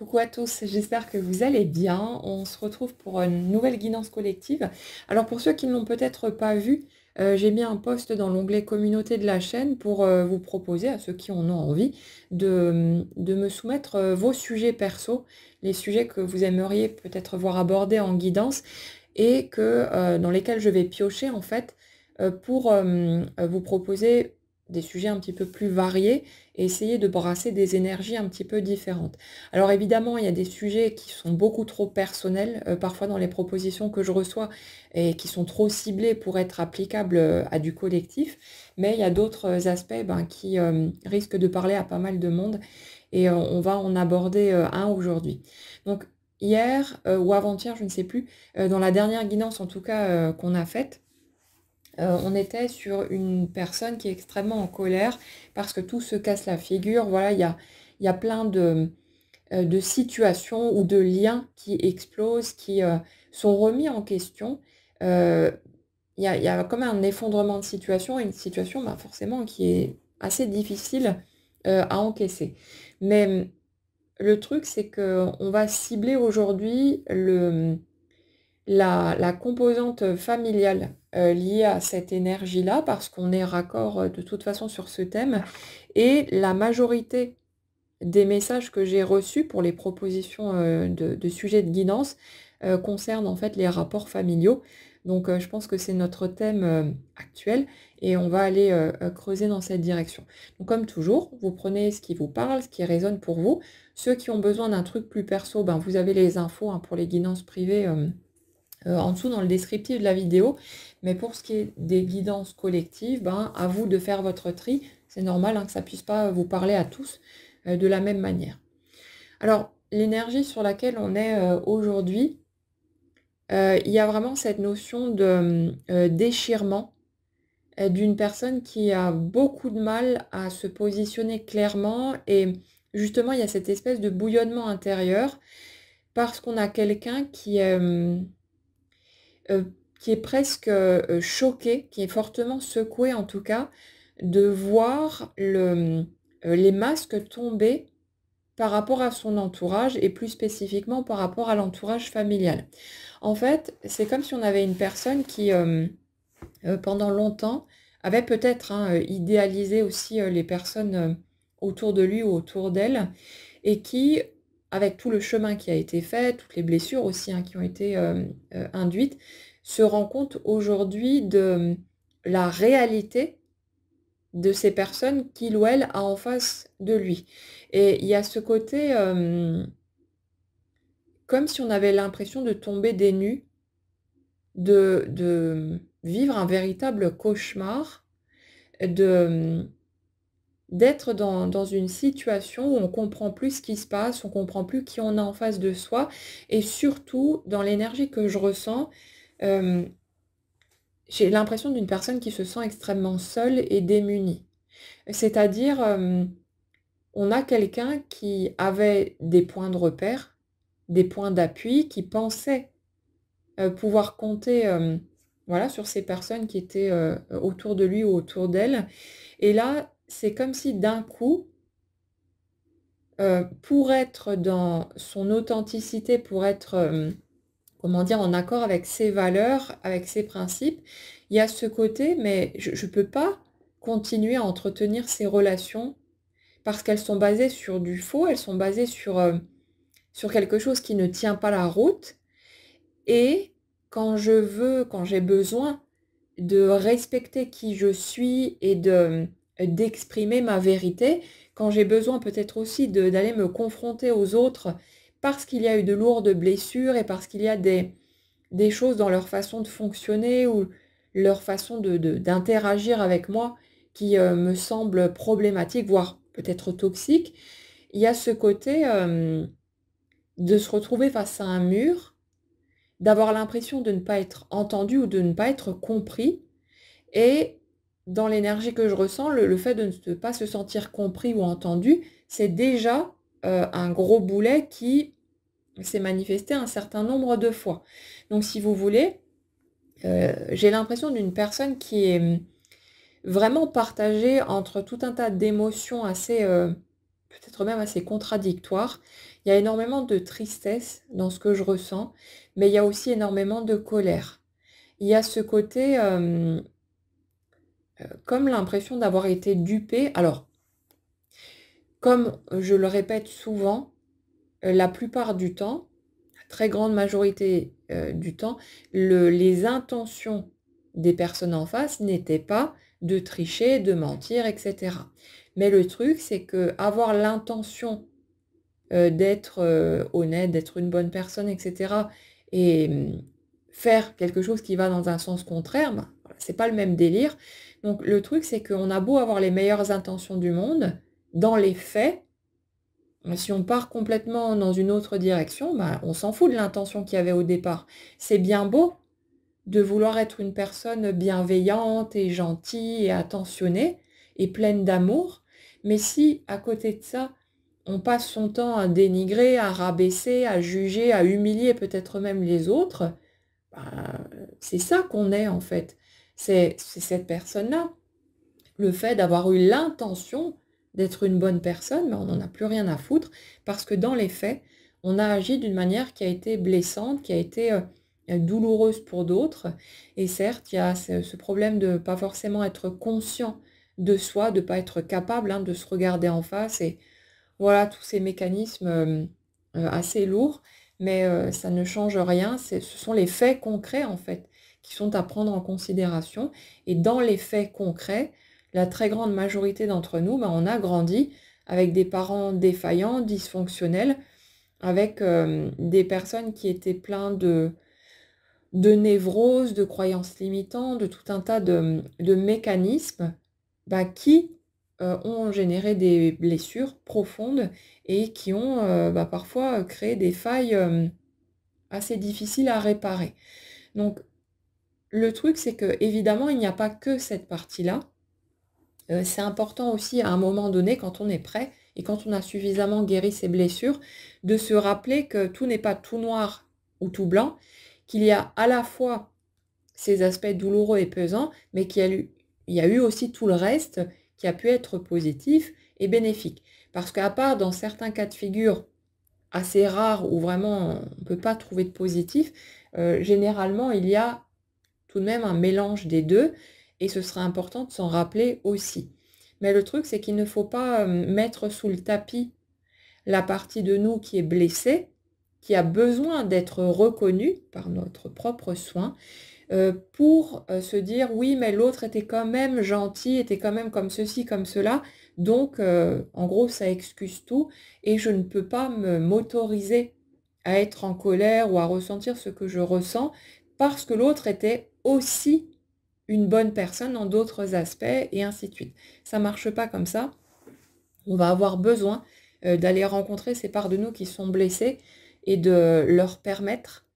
Coucou à tous, j'espère que vous allez bien. On se retrouve pour une nouvelle guidance collective. Alors pour ceux qui ne l'ont peut-être pas vu, j'ai mis un post dans l'onglet communauté de la chaîne pour vous proposer, à ceux qui en ont envie, de me soumettre vos sujets perso, les sujets que vous aimeriez peut-être voir abordés en guidance et dans lesquels je vais piocher en fait pour vous proposer des sujets un petit peu plus variés et essayer de brasser des énergies un petit peu différentes. Alors évidemment, il y a des sujets qui sont beaucoup trop personnels, parfois dans les propositions que je reçois et qui sont trop ciblés pour être applicables à du collectif, mais il y a d'autres aspects qui risquent de parler à pas mal de monde et on va en aborder un aujourd'hui. Donc hier ou avant-hier, je ne sais plus, dans la dernière guidance en tout cas qu'on a faite, on était sur une personne qui est extrêmement en colère parce que tout se casse la figure. Voilà, il y a plein de situations ou de liens qui explosent, qui sont remis en question. Euh, il y a comme un effondrement de situation, et une situation forcément qui est assez difficile à encaisser. Mais le truc, c'est qu'on va cibler aujourd'hui la composante familiale liée à cette énergie-là, parce qu'on est raccord de toute façon sur ce thème, et la majorité des messages que j'ai reçus pour les propositions de sujets de guidance concernent en fait les rapports familiaux. Donc je pense que c'est notre thème actuel et on va aller creuser dans cette direction. Donc comme toujours, vous prenez ce qui vous parle, ce qui résonne pour vous. Ceux qui ont besoin d'un truc plus perso, vous avez les infos pour les guidances privées en dessous dans le descriptif de la vidéo. Mais pour ce qui est des guidances collectives, à vous de faire votre tri. C'est normal que ça ne puisse pas vous parler à tous de la même manière. Alors, l'énergie sur laquelle on est aujourd'hui, il y a vraiment cette notion de déchirement d'une personne qui a beaucoup de mal à se positionner clairement et justement, il y a cette espèce de bouillonnement intérieur parce qu'on a quelqu'un euh, qui est presque choqué, qui est fortement secoué en tout cas, de voir les masques tomber par rapport à son entourage et plus spécifiquement par rapport à l'entourage familial. En fait, c'est comme si on avait une personne qui, pendant longtemps, avait peut-être idéalisé aussi les personnes autour de lui ou autour d'elle et qui, avec tout le chemin qui a été fait, toutes les blessures aussi qui ont été induites, se rend compte aujourd'hui de la réalité de ces personnes qu'il ou elle a en face de lui. Et il y a ce côté comme si on avait l'impression de tomber des nues, de vivre un véritable cauchemar, de d'être dans une situation où on comprend plus ce qui se passe, on comprend plus qui on a en face de soi, et surtout, dans l'énergie que je ressens, euh, j'ai l'impression d'une personne qui se sent extrêmement seule et démunie. C'est-à-dire, on a quelqu'un qui avait des points de repère, des points d'appui, qui pensait pouvoir compter voilà, sur ces personnes qui étaient autour de lui ou autour d'elle. Et là, c'est comme si d'un coup, pour être dans son authenticité, pour être, comment dire, en accord avec ses valeurs, avec ses principes, il y a ce côté, mais je ne peux pas continuer à entretenir ces relations parce qu'elles sont basées sur du faux, elles sont basées sur quelque chose qui ne tient pas la route. Et quand j'ai besoin de respecter qui je suis et d'exprimer ma vérité, quand j'ai besoin peut-être aussi d'aller me confronter aux autres parce qu'il y a eu de lourdes blessures et parce qu'il y a des choses dans leur façon de fonctionner ou leur façon d'interagir avec moi qui me semblent problématiques, voire peut-être toxiques, il y a ce côté de se retrouver face à un mur, d'avoir l'impression de ne pas être entendu ou de ne pas être compris. Et dans l'énergie que je ressens, le fait de ne pas se sentir compris ou entendu, c'est déjà un gros boulet qui s'est manifesté un certain nombre de fois. Donc si vous voulez, j'ai l'impression d'une personne qui est vraiment partagée entre tout un tas d'émotions assez peut-être même assez contradictoire. Il y a énormément de tristesse dans ce que je ressens, mais il y a aussi énormément de colère. Il y a ce côté, comme l'impression d'avoir été dupée. Alors, comme je le répète souvent, la plupart du temps, la très grande majorité, du temps, les intentions des personnes en face n'étaient pas de tricher, de mentir et cetera. Mais le truc, c'est qu'avoir l'intention, d'être, honnête, d'être une bonne personne et cetera et faire quelque chose qui va dans un sens contraire, ben, voilà, c'est pas le même délire. Donc le truc, c'est qu'on a beau avoir les meilleures intentions du monde, dans les faits, si on part complètement dans une autre direction, bah, on s'en fout de l'intention qu'il y avait au départ. C'est bien beau de vouloir être une personne bienveillante et gentille et attentionnée et pleine d'amour, mais si à côté de ça, on passe son temps à dénigrer, à rabaisser, à juger, à humilier peut-être même les autres, bah, c'est ça qu'on est en fait. C'est cette personne-là. Le fait d'avoir eu l'intention d'être une bonne personne, mais on n'en a plus rien à foutre parce que dans les faits, on a agi d'une manière qui a été blessante, qui a été, douloureuse pour d'autres et certes, il y a ce problème de pas forcément être conscient de soi, de pas être capable, hein, de se regarder en face et voilà, tous ces mécanismes, assez lourds, mais ça ne change rien. Ce sont les faits concrets, en fait, qui sont à prendre en considération et dans les faits concrets, la très grande majorité d'entre nous, ben, on a grandi avec des parents défaillants, dysfonctionnels, avec, des personnes qui étaient pleins de névroses, de croyances limitantes, de tout un tas de mécanismes, bah, qui, ont généré des blessures profondes et qui ont, bah, parfois, créé des failles, assez difficiles à réparer. Donc le truc, c'est que évidemment, il n'y a pas que cette partie-là. C'est important aussi à un moment donné, quand on est prêt et quand on a suffisamment guéri ses blessures, de se rappeler que tout n'est pas tout noir ou tout blanc, qu'il y a à la fois ces aspects douloureux et pesants, mais il y a eu aussi tout le reste qui a pu être positif et bénéfique. Parce qu'à part dans certains cas de figure assez rares où vraiment on ne peut pas trouver de positif, généralement il y a tout de même un mélange des 2 et ce serait important de s'en rappeler aussi. Mais le truc, c'est qu'il ne faut pas, mettre sous le tapis la partie de nous qui est blessée, qui a besoin d'être reconnue par notre propre soin, pour, se dire: «Oui, mais l'autre était quand même gentil, était quand même comme ceci, comme cela, donc en gros, ça excuse tout et je ne peux pas m'autoriser à être en colère ou à ressentir ce que je ressens parce que l'autre était aussi une bonne personne dans d'autres aspects» et ainsi de suite. Ça marche pas comme ça. On va avoir besoin, d'aller rencontrer ces parts de nous qui sont blessées et de leur permettre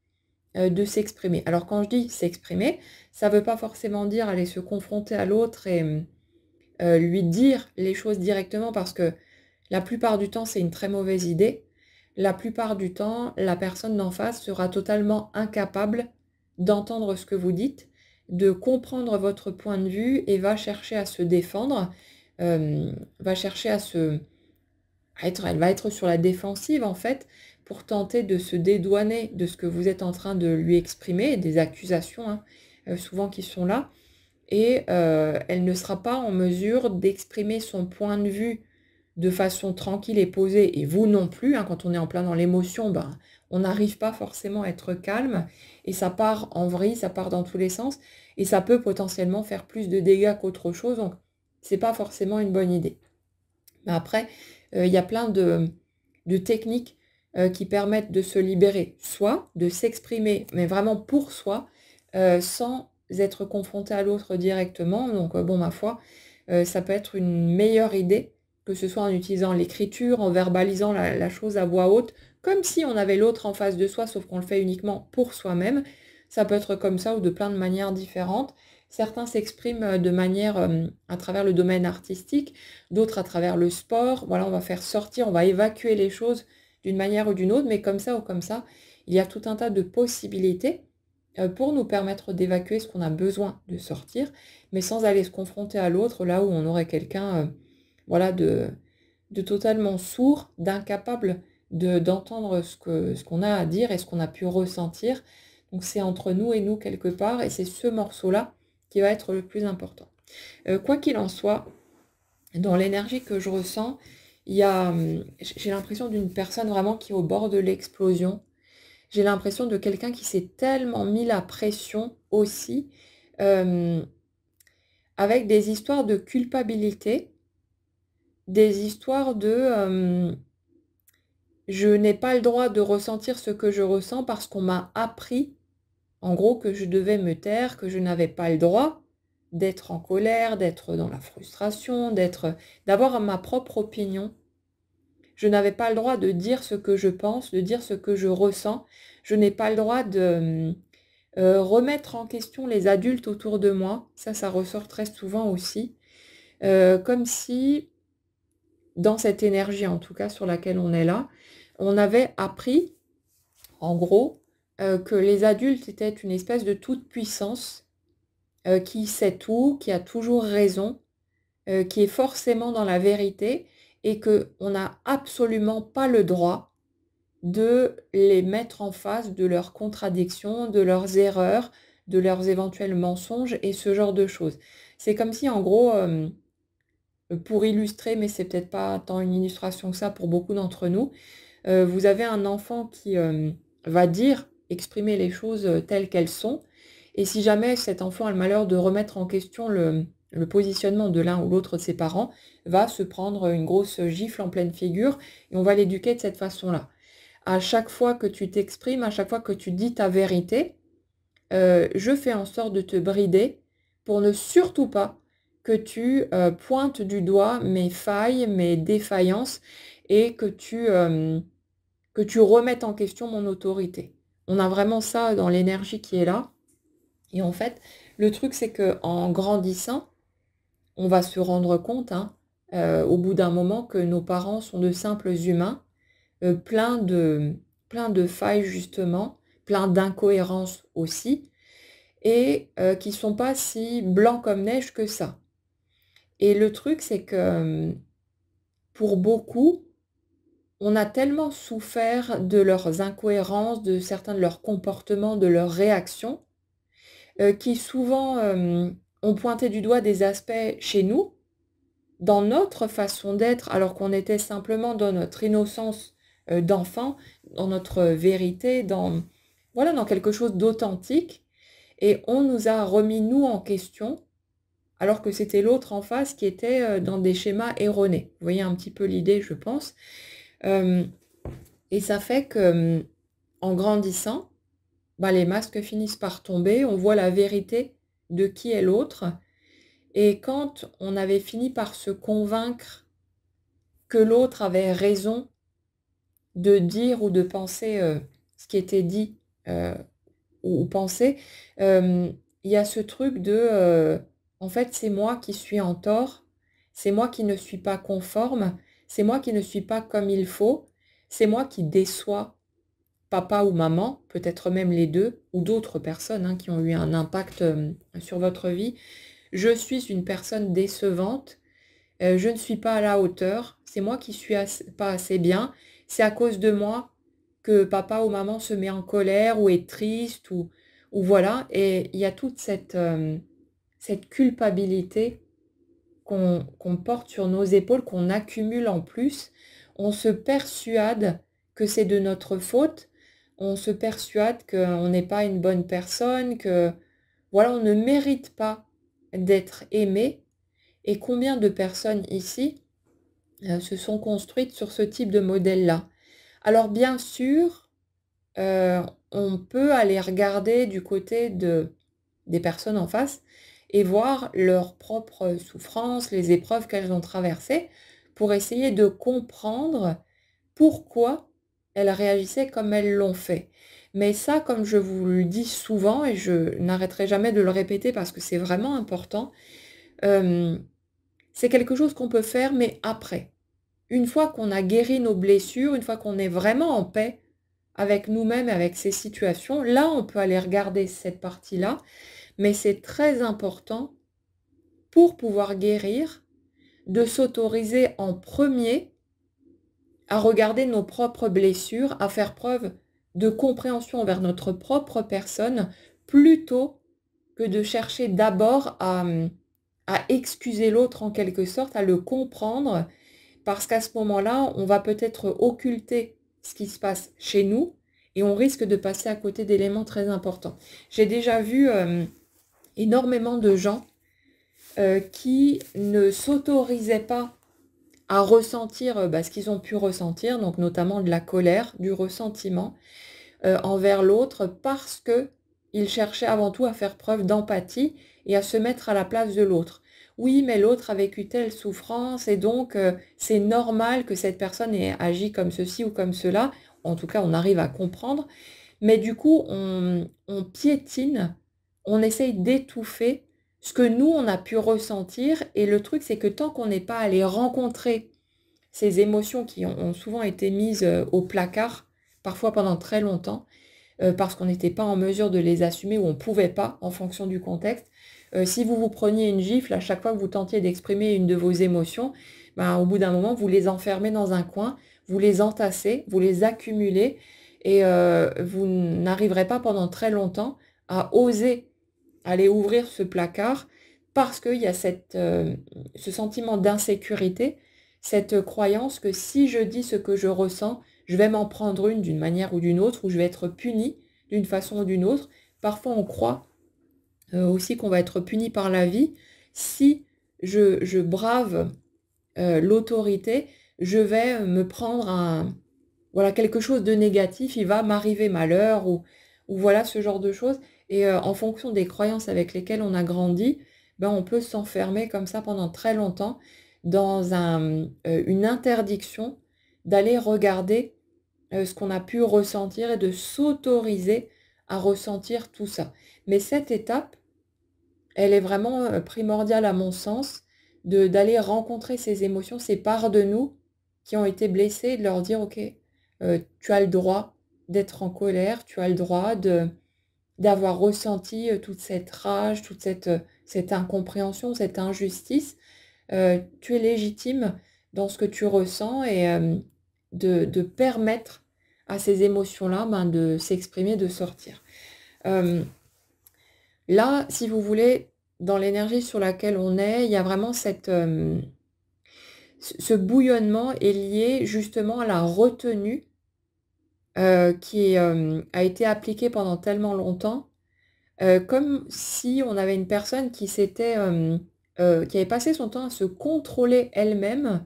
de s'exprimer. Alors quand je dis s'exprimer, ça ne veut pas forcément dire aller se confronter à l'autre et lui dire les choses directement parce que la plupart du temps, c'est une très mauvaise idée. La plupart du temps, la personne d'en face sera totalement incapable d'entendre ce que vous dites, de comprendre votre point de vue et va chercher à se défendre, va chercher elle va être sur la défensive en fait, pour tenter de se dédouaner de ce que vous êtes en train de lui exprimer, des accusations, hein, souvent qui sont là et elle ne sera pas en mesure d'exprimer son point de vue de façon tranquille et posée et vous non plus, hein. Quand on est en plein dans l'émotion, ben, on n'arrive pas forcément à être calme et ça part en vrille, ça part dans tous les sens et ça peut potentiellement faire plus de dégâts qu'autre chose, donc c'est pas forcément une bonne idée. Mais après, il y a plein de techniques, qui permettent de se libérer, soit de s'exprimer, mais vraiment pour soi, sans être confronté à l'autre directement. Donc, bon, ma foi, ça peut être une meilleure idée, que ce soit en utilisant l'écriture, en verbalisant la chose à voix haute, comme si on avait l'autre en face de soi, sauf qu'on le fait uniquement pour soi-même. Ça peut être comme ça ou de plein de manières différentes. Certains s'expriment, de manière, à travers le domaine artistique, d'autres à travers le sport. Voilà, on va faire sortir, on va évacuer les choses d'une manière ou d'une autre, mais comme ça ou comme ça, il y a tout un tas de possibilités, pour nous permettre d'évacuer ce qu'on a besoin de sortir, mais sans aller se confronter à l'autre, là où on aurait quelqu'un, voilà, de totalement sourd, d'incapable d'entendre ce qu'on a à dire et ce qu'on a pu ressentir. Donc c'est entre nous et nous quelque part et c'est ce morceau-là qui va être le plus important. Quoi qu'il en soit, dans l'énergie que je ressens, il y a, j'ai l'impression d'une personne vraiment qui est au bord de l'explosion. J'ai l'impression de quelqu'un qui s'est tellement mis la pression aussi, hem, avec des histoires de culpabilité, des histoires de, je n'ai pas le droit de ressentir ce que je ressens parce qu'on m'a appris, en gros, que je devais me taire, que je n'avais pas le droit d'être en colère, d'être dans la frustration, d'avoir ma propre opinion. Je n'avais pas le droit de dire ce que je pense, de dire ce que je ressens. Je n'ai pas le droit de, remettre en question les adultes autour de moi. Ça ressort très souvent aussi. Comme si, dans cette énergie en tout cas sur laquelle on est là, on avait appris, en gros, que les adultes étaient une espèce de toute-puissance, qui sait tout, qui a toujours raison, qui est forcément dans la vérité et qu'on n'a absolument pas le droit de les mettre en face de leurs contradictions, de leurs erreurs, de leurs éventuels mensonges et ce genre de choses. C'est comme si en gros, pour illustrer, mais c'est peut-être pas tant une illustration que ça pour beaucoup d'entre nous, vous avez un enfant qui, va dire, exprimer les choses, telles qu'elles sont et si jamais cet enfant a le malheur de remettre en question le positionnement de l'un ou l'autre de ses parents, va se prendre une grosse gifle en pleine figure et on va l'éduquer de cette façon-là. À chaque fois que tu t'exprimes, à chaque fois que tu dis ta vérité, je fais en sorte de te brider pour ne surtout pas que tu, pointes du doigt mes failles, mes défaillances et que tu remettes en question mon autorité. On a vraiment ça dans l'énergie qui est là et en fait, le truc c'est qu'en grandissant, on va se rendre compte, hein, au bout d'un moment que nos parents sont de simples humains, heu, pleins de pleins de failles justement, pleins d'incohérences aussi et qui sont pas si blancs comme neige que ça. Et le truc c'est que, pour beaucoup, on a tellement souffert de leurs incohérences, de certains de leurs comportements, de leurs réactions, qui souvent, ont pointé du doigt des aspects chez nous, dans notre façon d'être, alors qu'on était simplement dans notre innocence, d'enfant, dans notre vérité, dans voilà, dans quelque chose d'authentique et on nous a remis nous en question, alors que c'était l'autre en face qui était, dans des schémas erronés. Vous voyez un petit peu l'idée, je pense? Hem et ça fait que, en grandissant, bah, les masques finissent par tomber, on voit la vérité de qui est l'autre et quand on avait fini par se convaincre que l'autre avait raison de dire ou de penser, ce qui était dit, heu, ou pensé, il y a ce truc de, en fait, c'est moi qui suis en tort, c'est moi qui ne suis pas conforme, c'est moi qui ne suis pas comme il faut, c'est moi qui déçois papa ou maman, peut-être même les 2 ou d'autres personnes, hein, qui ont eu un impact, sur votre vie. Je suis une personne décevante. Je ne suis pas à la hauteur, c'est moi qui suis pas assez bien, c'est à cause de moi que papa ou maman se met en colère ou est triste ou voilà et il y a toute cette culpabilité qu'on porte sur nos épaules, qu'on accumule en plus. On se persuade que c'est de notre faute, on se persuade qu'on n'est pas une bonne personne, que voilà, on ne mérite pas d'être aimé et combien de personnes ici, se sont construites sur ce type de modèle-là? Alors bien sûr, heu, on peut aller regarder du côté des personnes en face et voir leurs propres souffrances, les épreuves qu'elles ont traversées, pour essayer de comprendre pourquoi elles réagissaient comme elles l'ont fait. Mais ça, comme je vous le dis souvent et je n'arrêterai jamais de le répéter parce que c'est vraiment important, hem c'est quelque chose qu'on peut faire, mais après. Une fois qu'on a guéri nos blessures, une fois qu'on est vraiment en paix avec nous-mêmes et avec ces situations, là, on peut aller regarder cette partie-là, mais c'est très important pour pouvoir guérir, de s'autoriser en premier à regarder nos propres blessures, à faire preuve de compréhension envers notre propre personne, plutôt que de chercher d'abord à excuser l'autre en quelque sorte, à le comprendre, parce qu'à ce moment-là, on va peut-être occulter ce qui se passe chez nous et on risque de passer à côté d'éléments très importants. J'ai déjà vu énormément de gens qui ne s'autorisaient pas à ressentir ce qu'ils ont pu ressentir, donc notamment de la colère, du ressentiment envers l'autre, parce que ils cherchaient avant tout à faire preuve d'empathie et à se mettre à la place de l'autre. Oui, mais l'autre a vécu telle souffrance et donc c'est normal que cette personne ait agi comme ceci ou comme cela. En tout cas, on arrive à comprendre. Mais du coup, on piétine, on essaye d'étouffer ce que nous, on a pu ressentir. Et le truc, c'est que tant qu'on n'est pas allé rencontrer ces émotions qui ont souvent été mises au placard, parfois pendant très longtemps, parce qu'on n'était pas en mesure de les assumer ou on ne pouvait pas en fonction du contexte. Si vous vous preniez une gifle à chaque fois que vous tentiez d'exprimer une de vos émotions, au bout d'un moment, vous les enfermez dans un coin, vous les entassez, vous les accumulez et vous n'arriverez pas pendant très longtemps à oser aller ouvrir ce placard parce qu'il y a ce sentiment d'insécurité, cette croyance que si je dis ce que je ressens, je vais m'en prendre une d'une manière ou d'une autre, ou je vais être puni d'une façon ou d'une autre. Parfois, on croit aussi qu'on va être puni par la vie. Si je brave l'autorité, je vais me prendre voilà, quelque chose de négatif, il va m'arriver malheur, ou voilà ce genre de choses. Et en fonction des croyances avec lesquelles on a grandi, on peut s'enfermer comme ça pendant très longtemps dans une interdiction d'aller regarder ce qu'on a pu ressentir et de s'autoriser à ressentir tout ça. Mais cette étape, elle est vraiment primordiale à mon sens, d'aller rencontrer ces émotions, ces parts de nous qui ont été blessées, et de leur dire, OK, tu as le droit d'être en colère, tu as le droit d'avoir ressenti toute cette rage, toute cette incompréhension, cette injustice. Tu es légitime dans ce que tu ressens et de permettre à ces émotions-là de s'exprimer, de sortir. Là, si vous voulez, dans l'énergie sur laquelle on est, il y a vraiment ce bouillonnement est lié justement à la retenue qui a été appliquée pendant tellement longtemps, comme si on avait une personne qui qui avait passé son temps à se contrôler elle-même,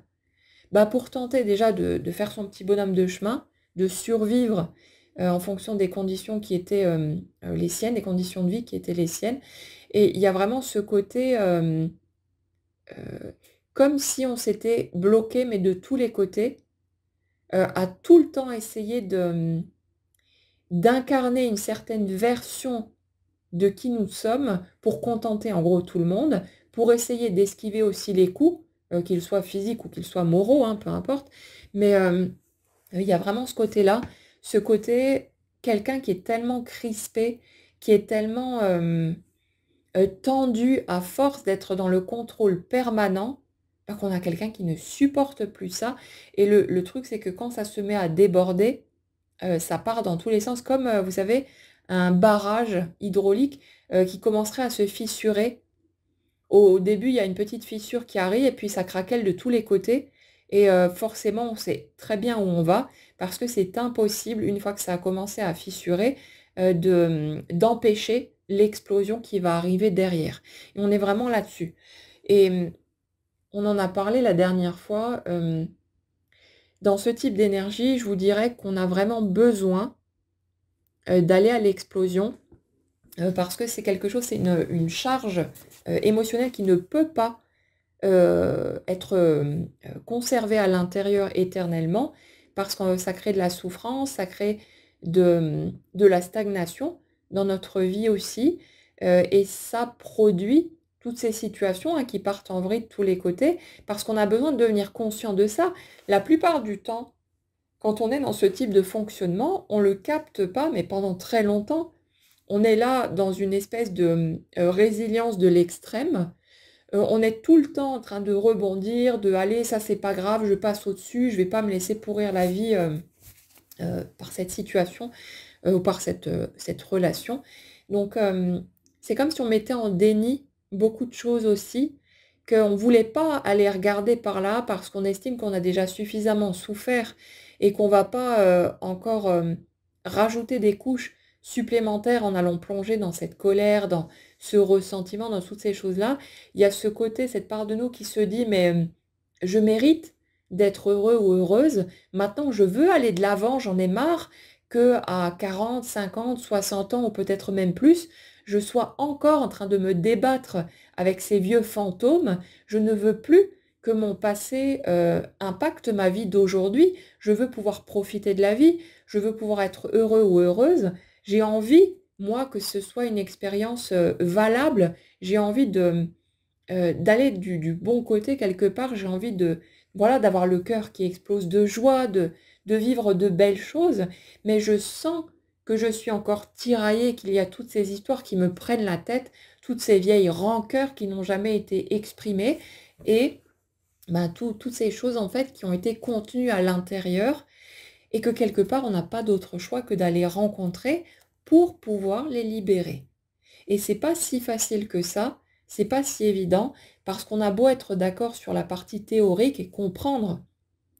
pour tenter déjà de faire son petit bonhomme de chemin, de survivre en fonction des conditions qui étaient les siennes, des conditions de vie qui étaient les siennes. Et il y a vraiment ce côté comme si on s'était bloqué, mais de tous les côtés, à tout le temps essayer d'incarner une certaine version de qui nous sommes pour contenter en gros tout le monde, pour essayer d'esquiver aussi les coups, qu'ils soient physiques ou qu'ils soient moraux, hein, peu importe. Mais il y a vraiment ce côté-là, ce côté, quelqu'un qui est tellement crispé, qui est tellement tendu à force d'être dans le contrôle permanent, qu'on a quelqu'un qui ne supporte plus ça. Et le truc, c'est que quand ça se met à déborder, ça part dans tous les sens, comme, vous savez, un barrage hydraulique qui commencerait à se fissurer. Au début, il y a une petite fissure qui arrive et puis ça craquelle de tous les côtés. Et forcément, on sait très bien où on va parce que c'est impossible, une fois que ça a commencé à fissurer, d'empêcher l'explosion qui va arriver derrière. Et on est vraiment là-dessus. Et on en a parlé la dernière fois. Dans ce type d'énergie, je vous dirais qu'on a vraiment besoin d'aller à l'explosion parce que c'est quelque chose, c'est une charge émotionnelle qui ne peut pas être conservée à l'intérieur éternellement parce que ça crée de la souffrance, ça crée de la stagnation dans notre vie aussi et ça produit toutes ces situations qui partent en vrille de tous les côtés parce qu'on a besoin de devenir conscient de ça. La plupart du temps, quand on est dans ce type de fonctionnement, on ne le capte pas, mais pendant très longtemps, on est là dans une espèce de résilience de l'extrême, On est tout le temps en train de rebondir, de: «Allez, ça c'est pas grave, je passe au-dessus, je vais pas me laisser pourrir la vie, par cette situation, ou par cette relation». Donc c'est comme si on mettait en déni beaucoup de choses aussi, qu'on ne voulait pas aller regarder par là parce qu'on estime qu'on a déjà suffisamment souffert et qu'on va pas, encore, rajouter des couches supplémentaires en allant plonger dans cette colère, dans ce ressentiment, dans toutes ces choses-là. Il y a ce côté, cette part de nous qui se dit: «Mais, je mérite d'être heureux ou heureuse. Maintenant, je veux aller de l'avant, j'en ai marre qu'à 40, 50, 60 ans ou peut-être même plus, je sois encore en train de me débattre avec ces vieux fantômes. Je ne veux plus que mon passé, impacte ma vie d'aujourd'hui. Je veux pouvoir profiter de la vie, je veux pouvoir être heureux ou heureuse. J'ai envie, moi, que ce soit une expérience, valable. J'ai envie d'aller du bon côté quelque part. J'ai envie de voilà, d'avoir le cœur qui explose de joie, de vivre de belles choses, mais je sens que je suis encore tiraillée, qu'il y a toutes ces histoires qui me prennent la tête, toutes ces vieilles rancœurs qui n'ont jamais été exprimées et bah, toutes ces choses, en fait, qui ont été contenues à l'intérieur et que quelque part, on n'a pas d'autre choix que d'aller rencontrer pour pouvoir les libérer. Et c'est pas si facile que ça, c'est pas si évident, parce qu'on a beau être d'accord sur la partie théorique et comprendre,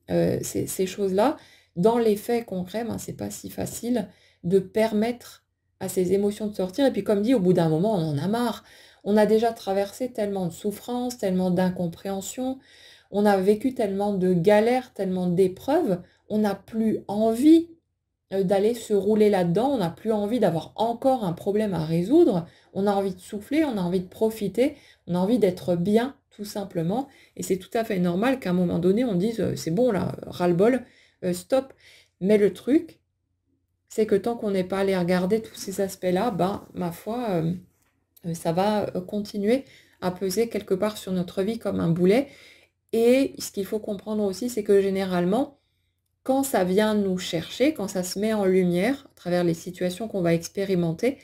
ces choses-là, dans les faits concrets, ben, c'est pas si facile de permettre à ces émotions de sortir et puis comme dit, au bout d'un moment, on en a marre. On a déjà traversé tellement de souffrances, tellement d'incompréhension, on a vécu tellement de galères, tellement d'épreuves, on n'a plus envie d'aller se rouler là-dedans. On n'a plus envie d'avoir encore un problème à résoudre. On a envie de souffler, on a envie de profiter, on a envie d'être bien, tout simplement. Et c'est tout à fait normal qu'à un moment donné, on dise: «C'est bon là, ras-le-bol, stop». Mais le truc, c'est que tant qu'on n'est pas allé regarder tous ces aspects-là, ben, ma foi, ça va, continuer à peser quelque part sur notre vie comme un boulet. Et ce qu'il faut comprendre aussi, c'est que généralement, quand ça vient nous chercher, quand ça se met en lumière à travers les situations qu'on va expérimenter,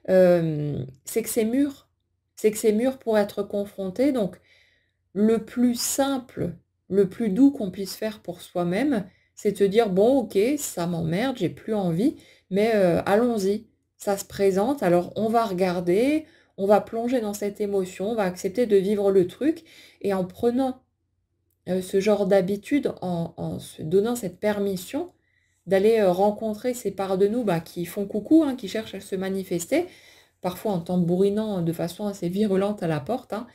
c'est que c'est mûr. C'est que c'est mûr pour être confronté. Donc le plus simple, le plus doux qu'on puisse faire pour soi-même, c'est de se dire: «Bon OK, ça m'emmerde, j'ai plus envie, mais allons-y, ça se présente, alors on va regarder, on va plonger dans cette émotion, on va accepter de vivre le truc» et en prenant ce genre d'habitude en se donnant cette permission d'aller, rencontrer ces parts de nous, bah, qui font coucou, hein, qui cherchent à se manifester, parfois en tambourinant de façon assez virulente à la porte, hein.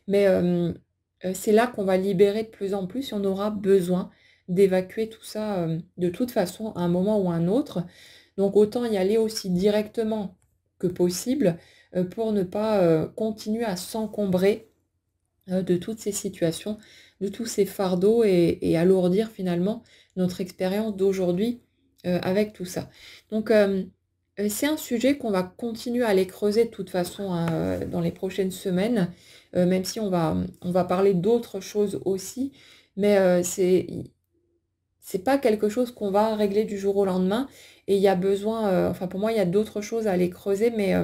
Mais, c'est là qu'on va libérer de plus en plus et on aura besoin d'évacuer tout ça, de toute façon à un moment ou à un autre. Donc autant y aller aussi directement que possible, pour ne pas, continuer à s'encombrer de toutes ces situations, de tous ces fardeaux et alourdir finalement notre expérience d'aujourd'hui, avec tout ça. Donc c'est un sujet qu'on va continuer à aller creuser de toute façon, hein, dans les prochaines semaines, même si on va parler d'autres choses aussi. Mais c'est pas quelque chose qu'on va régler du jour au lendemain et il y a besoin, enfin pour moi, il y a d'autres choses à aller creuser, mais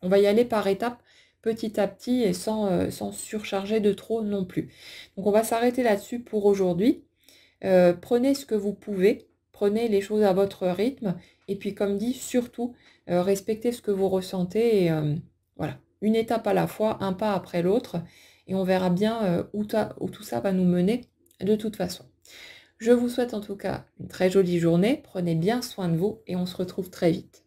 on va y aller par étapes, petit à petit et sans surcharger de trop non plus. Donc on va s'arrêter là-dessus pour aujourd'hui. Prenez ce que vous pouvez, prenez les choses à votre rythme et puis comme dit, surtout, respectez ce que vous ressentez et voilà, une étape à la fois, un pas après l'autre et on verra bien, où tout ça va nous mener de toute façon. Je vous souhaite en tout cas une très jolie journée, prenez bien soin de vous et on se retrouve très vite.